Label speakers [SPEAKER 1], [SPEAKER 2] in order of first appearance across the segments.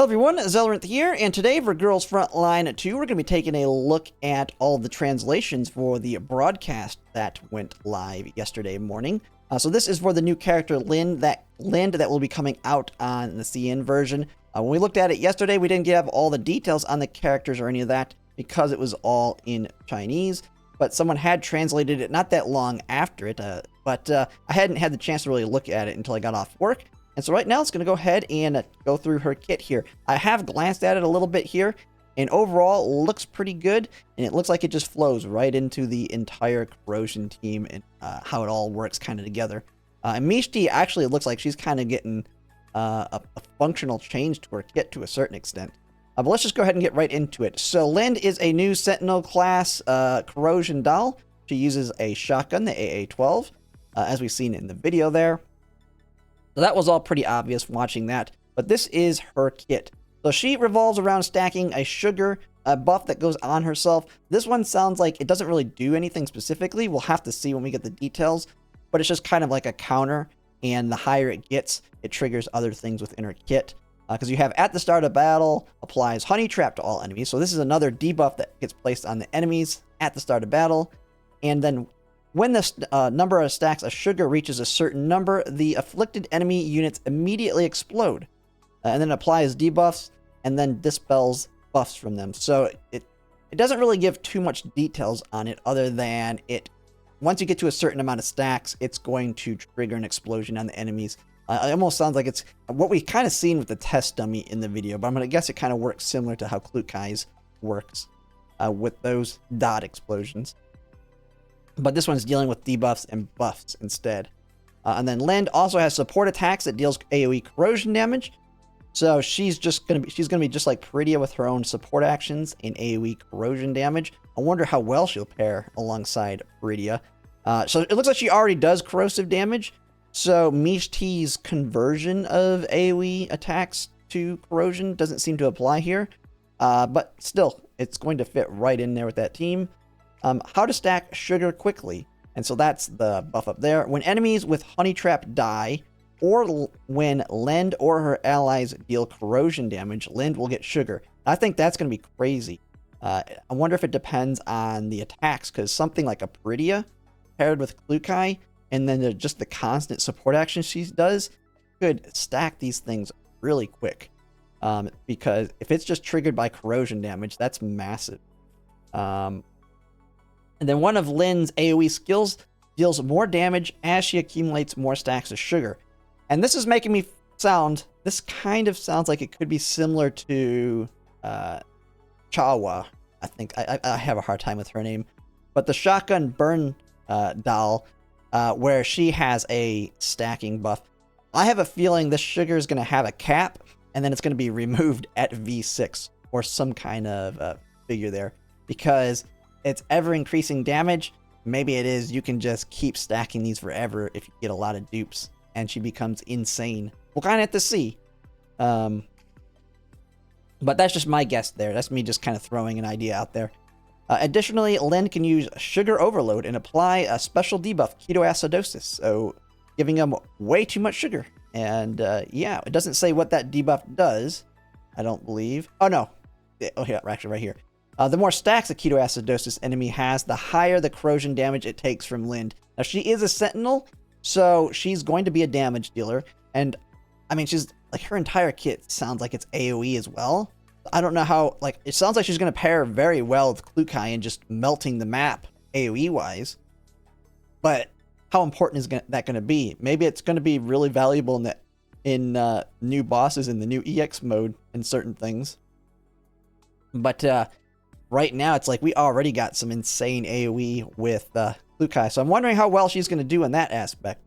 [SPEAKER 1] Hello everyone, Zelrinth here, and today for Girls Frontline 2, we're going to be taking a look at all the translations for the broadcast that went live yesterday morning. So this is for the new character Lind that will be coming out on the CN version. When we looked at it yesterday, we didn't have all the details on the characters or any of that because it was all in Chinese, but someone had translated it not that long after it, but I hadn't had the chance to really look at it until I got off work. And so right now, it's going to go ahead and go through her kit here. I have glanced at it a little bit here, and overall, it looks pretty good, and it looks like it just flows right into the entire Corrosion team and how it all works kind of together. And Mishti actually looks like she's kind of getting a functional change to her kit to a certain extent. But let's just go ahead and get right into it. So Lind is a new Sentinel class Corrosion doll. She uses a shotgun, the AA-12, as we've seen in the video there. So that was all pretty obvious watching that, but this is her kit. So she revolves around stacking a sugar buff that goes on herself. This one sounds like it doesn't really do anything specifically. We'll have to see when we get the details, but it's just kind of like a counter, and the higher it gets, it triggers other things within her kit. Because you have at the start of battle, applies honey trap to all enemies. So this is another debuff that gets placed on the enemies at the start of battle, and then when the number of stacks of sugar reaches a certain number, the afflicted enemy units immediately explode. And then applies debuffs, and then dispels buffs from them. So it doesn't really give too much details on it, other than once you get to a certain amount of stacks, it's going to trigger an explosion on the enemies. It almost sounds like it's what we kind of seen with the test dummy in the video, but I'm going to guess it kind of works similar to how Klukai's works with those dot explosions. But this one's dealing with debuffs and buffs instead. And then Lind also has support attacks that deals AOE corrosion damage. So she's gonna be just like Peridia with her own support actions in AOE corrosion damage. I wonder how well she'll pair alongside Peridia. So it looks like she already does corrosive damage. So Mishti's conversion of AOE attacks to corrosion doesn't seem to apply here. But still, it's going to fit right in there with that team. How to stack sugar quickly, and so that's the buff up there. When enemies with honey trap die, or when Lind or her allies deal corrosion damage, Lind will get sugar. I think that's going to be crazy. I wonder if it depends on the attacks, because something like a Peridia paired with Klukai, and then just the constant support action she does, could stack these things really quick. Because if it's just triggered by corrosion damage, that's massive. And then one of Lind's AoE skills deals more damage as she accumulates more stacks of sugar. And this is making me this kind of sounds like it could be similar to Chawa. I think I have a hard time with her name. But the shotgun burn doll, where she has a stacking buff. I have a feeling this sugar is going to have a cap, and then it's going to be removed at V6 or some kind of figure there. Because it's ever increasing damage. Maybe it is you can just keep stacking these forever if you get a lot of dupes, and she becomes insane. We'll kind of have to see. But that's just my guess there. That's me just kind of throwing an idea out there. Additionally, Lind can use Sugar Overload and apply a special debuff, ketoacidosis, so giving them way too much sugar. And yeah, it doesn't say what that debuff does, I don't believe. Oh no, oh yeah, actually right here. The more stacks a ketoacidosis enemy has, the higher the corrosion damage it takes from Lind. Now, she is a Sentinel, so she's going to be a damage dealer. And, I mean, she's, like, her entire kit sounds like it's AoE as well. I don't know how, like, it sounds like she's going to pair very well with Klukai and just melting the map AoE-wise. But how important is that going to be? Maybe it's going to be really valuable in new bosses in the new EX mode and certain things. But, right now, it's like we already got some insane AoE with Klukai, so I'm wondering how well she's going to do in that aspect.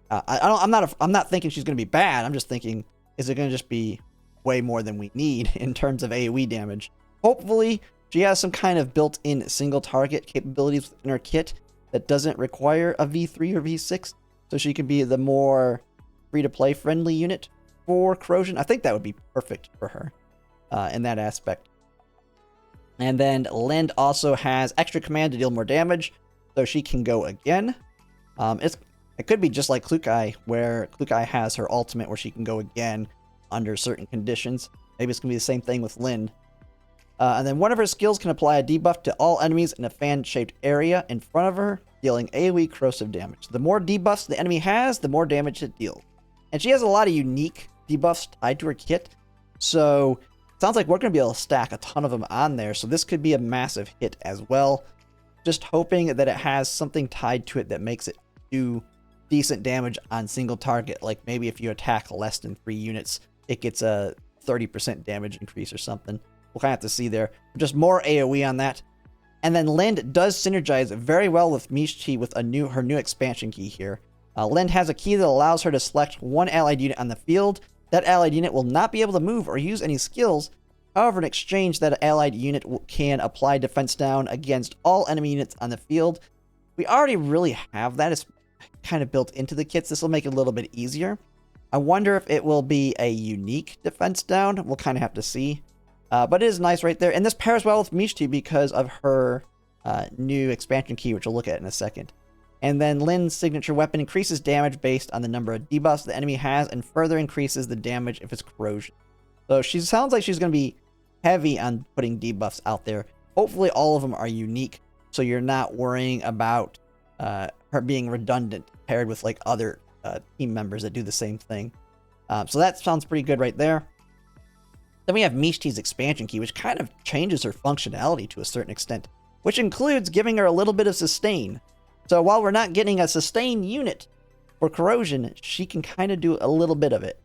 [SPEAKER 1] I'm not thinking she's going to be bad. I'm just thinking, is it going to just be way more than we need in terms of AoE damage? Hopefully, she has some kind of built-in single target capabilities in her kit that doesn't require a V3 or V6, so she can be the more free-to-play friendly unit for Corrosion. I think that would be perfect for her in that aspect. And then Lind also has extra command to deal more damage, so she can go again. It could be just like Klukai, where Klukai has her ultimate where she can go again under certain conditions. Maybe it's going to be the same thing with Lind. And then one of her skills can apply a debuff to all enemies in a fan-shaped area in front of her, dealing AOE corrosive damage. The more debuffs the enemy has, the more damage it deals. And she has a lot of unique debuffs tied to her kit, so it sounds like we're going to be able to stack a ton of them on there, so this could be a massive hit as well. Just hoping that it has something tied to it that makes it do decent damage on single target, like maybe if you attack less than 3 units, it gets a 30% damage increase or something. We'll kind of have to see there. Just more AoE on that. And then Lind does synergize very well with Mishti with her new expansion key here. Lind has a key that allows her to select one allied unit on the field. That allied unit will not be able to move or use any skills. However, in exchange, that allied unit can apply defense down against all enemy units on the field. We already really have that. It's kind of built into the kits. This will make it a little bit easier. I wonder if it will be a unique defense down. We'll kind of have to see. But it is nice right there. And this pairs well with Mishti because of her new expansion key, which we'll look at in a second. And then Lind's signature weapon increases damage based on the number of debuffs the enemy has and further increases the damage if it's corrosion. So she sounds like she's going to be heavy on putting debuffs out there. Hopefully all of them are unique, so you're not worrying about her being redundant paired with like other team members that do the same thing. So that sounds pretty good right there. Then we have Mishti's expansion key, which kind of changes her functionality to a certain extent, which includes giving her a little bit of sustain. So while we're not getting a sustain unit for corrosion, she can kind of do a little bit of it.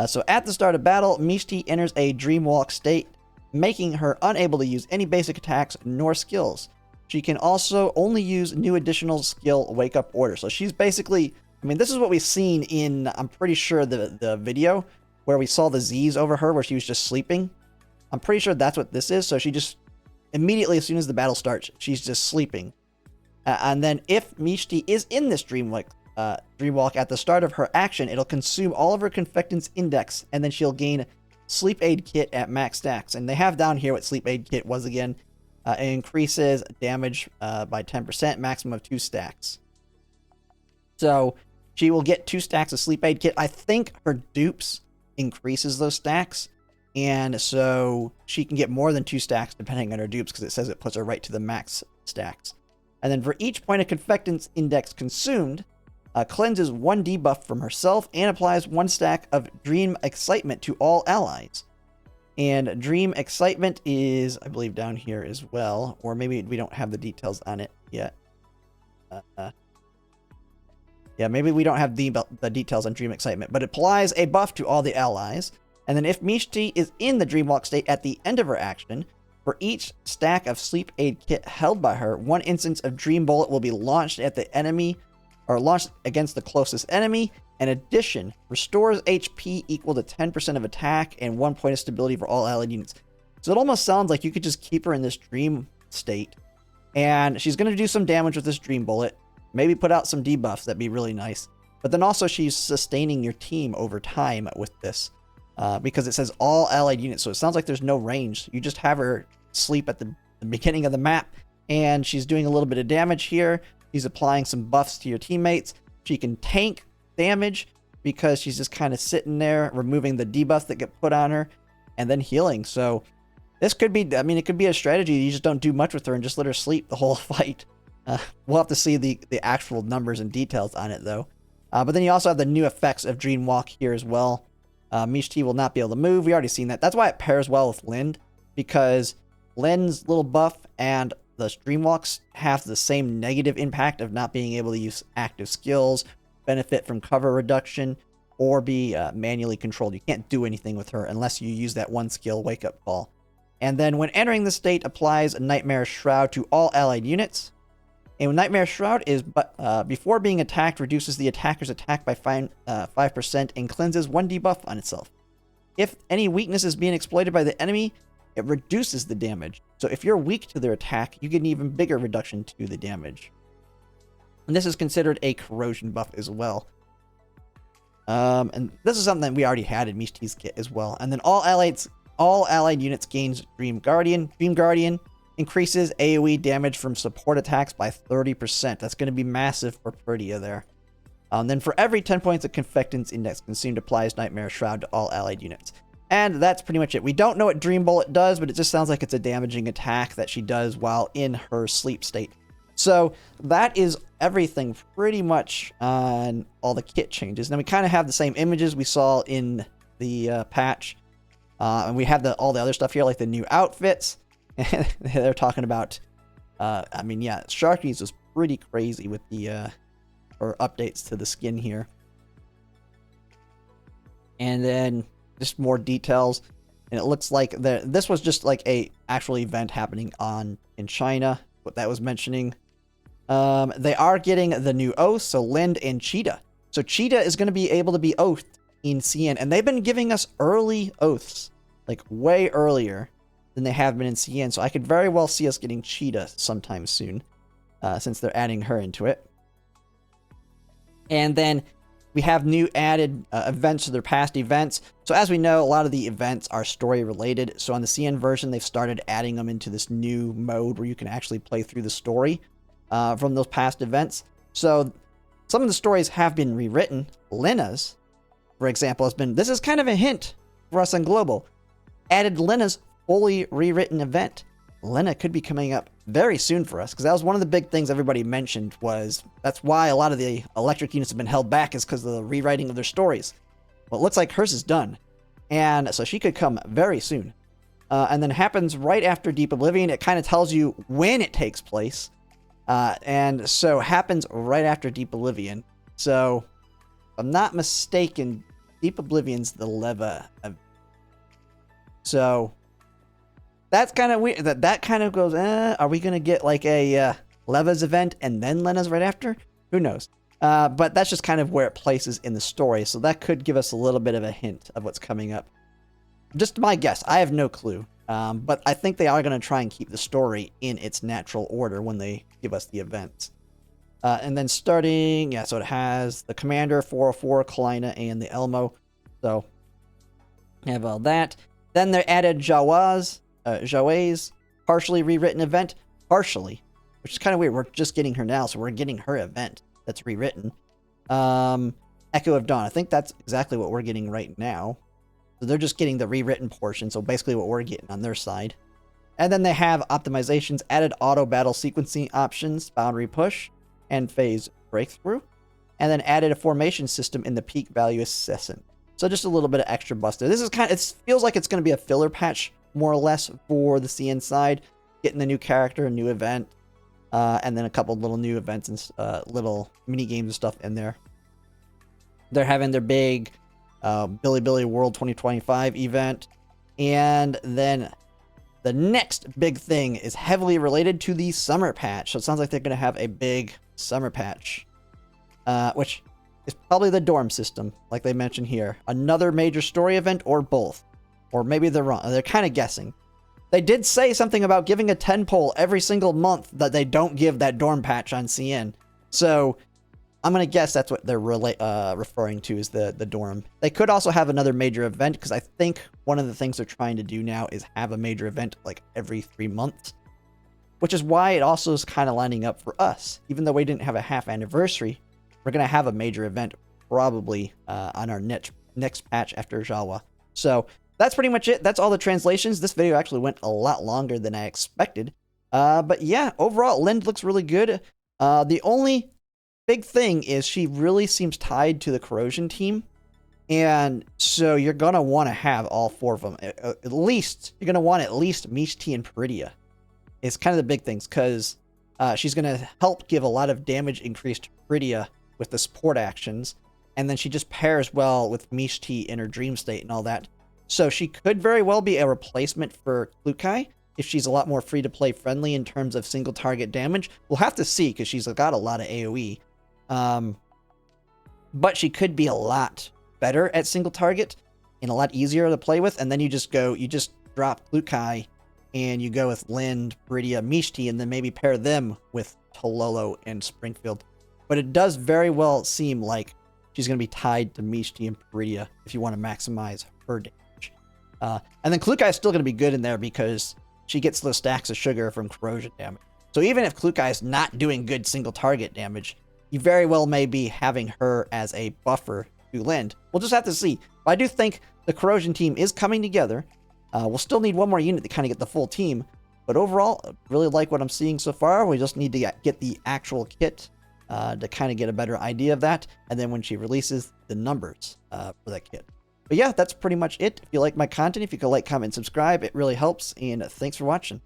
[SPEAKER 1] So at the start of battle, Mishti enters a Dreamwalk state, making her unable to use any basic attacks nor skills. She can also only use new additional skill Wake Up Order. So she's basically, I mean, this is what we've seen in, I'm pretty sure, the video where we saw the Z's over her where she was just sleeping. I'm pretty sure that's what this is. So she just, immediately as soon as the battle starts, she's just sleeping. And then if Mishti is in this Dreamwalk at the start of her action, it'll consume all of her Confectance Index, and then she'll gain Sleep Aid Kit at max stacks. And they have down here what Sleep Aid Kit was again. It increases damage by 10%, maximum of 2 stacks. So she will get 2 stacks of Sleep Aid Kit. I think her dupes increases those stacks, and so she can get more than 2 stacks depending on her dupes, because it says it puts her right to the max stacks. And then for each point of Confectance Index consumed, cleanses 1 debuff from herself and applies 1 stack of Dream Excitement to all allies. And Dream Excitement is, I believe, down here as well, or maybe we don't have the details on it yet. Yeah, maybe we don't have the details on Dream Excitement, but it applies a buff to all the allies. And then if Mishti is in the Dreamwalk state at the end of her action, for each stack of Sleep Aid Kit held by her, 1 instance of Dream Bullet will be launched at the enemy, or launched against the closest enemy. In addition, restores HP equal to 10% of attack and 1 point of stability for all allied units. So it almost sounds like you could just keep her in this dream state, and she's going to do some damage with this Dream Bullet. Maybe put out some debuffs. That'd be really nice. But then also she's sustaining your team over time with this, because it says all allied units. So it sounds like there's no range. You just have her sleep at the beginning of the map, and she's doing a little bit of damage here. She's applying some buffs to your teammates. She can tank damage because she's just kind of sitting there removing the debuffs that get put on her and then healing. So this could be, I mean, it could be a strategy. You just don't do much with her and just let her sleep the whole fight. We'll have to see the actual numbers and details on it though. But then you also have the new effects of Dreamwalk here as well. Mishti will not be able to move. We already seen that. That's why it pairs well with Lind, because Lind's little buff and the Dreamwalks have the same negative impact of not being able to use active skills, benefit from cover reduction, or be manually controlled. You can't do anything with her unless you use that 1 skill Wake Up Call. And then when entering the state, applies a Nightmare Shroud to all allied units. And Nightmare Shroud is, before being attacked, reduces the attacker's attack by 5% and cleanses 1 debuff on itself. If any weakness is being exploited by the enemy, it reduces the damage. So if you're weak to their attack, you get an even bigger reduction to the damage. And this is considered a corrosion buff as well. And this is something that we already had in Mishti's kit as well. And then all allied units gains Dream Guardian. Dream Guardian increases AoE damage from support attacks by 30%. That's going to be massive for Perdia there. Then for every 10 points of Confectance Index consumed, applies Nightmare Shroud to all allied units. And that's pretty much it. We don't know what Dream Bullet does, but it just sounds like it's a damaging attack that she does while in her sleep state. So that is everything pretty much on all the kit changes. Now we kind of have the same images we saw in the patch. And we have all the other stuff here, like the new outfits. And they're talking about, I mean, yeah, Sharky's was pretty crazy with the or updates to the skin here. And then just more details, and it looks like this was just like a actual event happening in China, what that was mentioning. They are getting the new oaths, so Lind and Cheetah. So Cheetah is going to be able to be oathed in CN, and they've been giving us early oaths, like way earlier than they have been in CN, so I could very well see us getting Cheetah sometime soon, since they're adding her into it. And then we have new added events to their past events. So as we know, a lot of the events are story related. So on the CN version, they've started adding them into this new mode where you can actually play through the story from those past events. So some of the stories have been rewritten. Lena's, for example, has been, this is kind of a hint for us on Global, added Lena's fully rewritten event. Lena could be coming up very soon for us, because that was one of the big things everybody mentioned, was that's why a lot of the electric units have been held back, is because of the rewriting of their stories. Well, it looks like hers is done, and so she could come very soon. And then happens right after Deep Oblivion. It kind of tells you when it takes place, and so happens right after Deep Oblivion. So, if I'm not mistaken, Deep Oblivion's the Leva. So that's kind of weird. That kind of goes, are we going to get like a Leva's event and then Lena's right after? Who knows? But that's just kind of where it places in the story. So that could give us a little bit of a hint of what's coming up. Just my guess. I have no clue. But I think they are going to try and keep the story in its natural order when they give us the events. And then starting, yeah, so it has the Commander, 404, Kalina, and the Elmo. So, have all that. Then they added Jawa's partially rewritten event. Partially. Which is kind of weird. We're just getting her now, so we're getting her event that's rewritten. Echo of Dawn. I think that's exactly what we're getting right now. So they're just getting the rewritten portion, so basically what we're getting on their side. And then they have optimizations, added auto battle sequencing options, boundary push, and phase breakthrough. And then added a formation system in the peak value assassin. So just a little bit of extra buster. This is kind of, it feels like it's going to be a filler patch, more or less, for the CN side. Getting the new character, a new event, and then a couple little new events and little mini games and stuff in there. They're having their big Billy World 2025 event. And then the next big thing is heavily related to the summer patch. So it sounds like they're going to have a big summer patch, which is probably the dorm system, like they mentioned here. Another major story event, or both. Or maybe they're wrong. They're kind of guessing. They did say something about giving a 10 poll every single month that they don't give that dorm patch on CN. So I'm going to guess that's what they're referring to as the dorm. They could also have another major event, because I think one of the things they're trying to do now is have a major event like every 3 months. Which is why it also is kind of lining up for us. Even though we didn't have a half anniversary, we're going to have a major event probably on our next patch after Jawa. So that's pretty much it. That's all the translations. This video actually went a lot longer than I expected. But yeah, overall, Lind looks really good. The only big thing is she really seems tied to the Corrosion team. And so you're going to want to have all 4 of them. At least, you're going to want at least Mishti and Peridia. It's kind of the big things, because she's going to help give a lot of damage increase to Peridia with the support actions. And then she just pairs well with Mishti in her dream state and all that. So she could very well be a replacement for Klukai if she's a lot more free-to-play friendly in terms of single target damage. We'll have to see, because she's got a lot of AoE. But she could be a lot better at single target and a lot easier to play with. And then you just drop Klukai and you go with Lind, Peridia, Mishti, and then maybe pair them with Tololo and Springfield. But it does very well seem like she's going to be tied to Mishti and Peridia if you want to maximize her damage. And then Klukai is still going to be good in there, because she gets those stacks of sugar from corrosion damage. So even if Klukai is not doing good single target damage, you very well may be having her as a buffer to Lind. We'll just have to see. But I do think the Corrosion team is coming together. We'll still need one more unit to kind of get the full team. But overall, I really like what I'm seeing so far. We just need to get the actual kit to kind of get a better idea of that. And then when she releases, the numbers for that kit. But yeah, that's pretty much it. If you like my content, if you could like, comment, subscribe, it really helps. And thanks for watching.